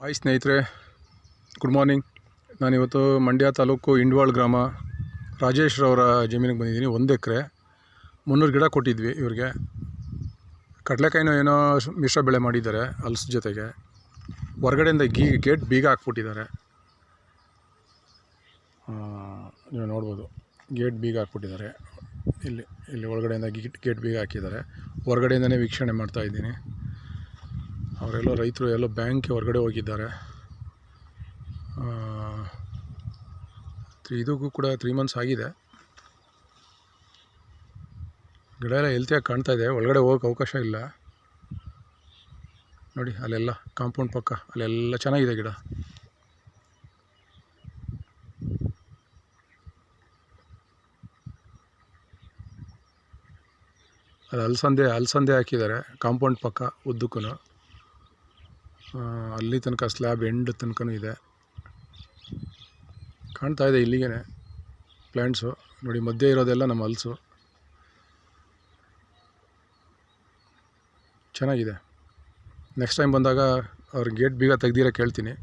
Hi ಸ್ನೇಹಿತರೆ, good morning. ನಾನಿವತ್ತು ಮಂಡ್ಯ ತಾಲೂಕು ಇಂಡ್ವಾಳ ಗ್ರಾಮ ರಾಜೇಶ್ರವರ ಜಮೀನಿಗೆ ಬಂದಿದ್ದೀನಿ. 1 ಎಕರೆ 300 ಗಿಡ ಕೊಟ್ಟಿದ್ವಿ ಇವ್ರಿಗೆ. ಕಡಲೆಕಾಯಿನೂ ಏನೋ ಮಿಶ್ರ ಬೆಳೆ ಮಾಡಿದ್ದಾರೆ ಹಲಸು ಜೊತೆಗೆ. ಹೊರಗಡೆಯಿಂದ ಗೇಟ್ ಬೀಗ ಹಾಕ್ಬಿಟ್ಟಿದ್ದಾರೆ. ನೀವು ನೋಡ್ಬೋದು, ಗೇಟ್ ಬೀಗ ಹಾಕ್ಬಿಟ್ಟಿದ್ದಾರೆ. ಇಲ್ಲಿ ಒಳಗಡೆಯಿಂದ ಗೇಟ್ ಬೀಗ ಹಾಕಿದ್ದಾರೆ. ಹೊರಗಡೆಯಿಂದನೇ ವೀಕ್ಷಣೆ ಮಾಡ್ತಾಯಿದ್ದೀನಿ. ಅವರೆಲ್ಲೋ ರೈತರು ಎಲ್ಲೋ ಬ್ಯಾಂಕ್ಗೆ ಹೊರಗಡೆ ಹೋಗಿದ್ದಾರೆ. ಇದಕ್ಕೂ ಕೂಡ 3 ಮಂತ್ಸ್ ಆಗಿದೆ. ಗಿಡ ಎಲ್ಲ ಹೆಲ್ತಿಯಾಗಿ ಕಾಣ್ತಾ ಇದೆ. ಒಳಗಡೆ ಹೋಗೋಕ್ಕೆ ಅವಕಾಶ ಇಲ್ಲ ನೋಡಿ. ಅಲ್ಲೆಲ್ಲ ಕಾಂಪೌಂಡ್ ಪಕ್ಕ ಅಲ್ಲೆಲ್ಲ ಚೆನ್ನಾಗಿದೆ ಗಿಡ. ಅದು ಅಲಸಂದೆ ಹಾಕಿದ್ದಾರೆ ಕಾಂಪೌಂಡ್ ಪಕ್ಕ ಉದ್ದಕ್ಕೂ. ಅಲ್ಲಿ ತನಕ ಸ್ಲ್ಯಾಬ್ ಎಂಡ್ ತನಕ ಇದೆ, ಕಾಣ್ತಾ ಇದೆ. ಇಲ್ಲಿಗೆ ಪ್ಲ್ಯಾಂಟ್ಸು ನೋಡಿ, ಮಧ್ಯೆ ಇರೋದೆಲ್ಲ ನಮ್ಮ ಹಲಸು. ಚೆನ್ನಾಗಿದೆ. ನೆಕ್ಸ್ಟ್ ಟೈಮ್ ಬಂದಾಗ ಅವ್ರ ಗೇಟ್ ಬೀಗ ತೆಗ್ದಿರೋ ಕೇಳ್ತೀನಿ.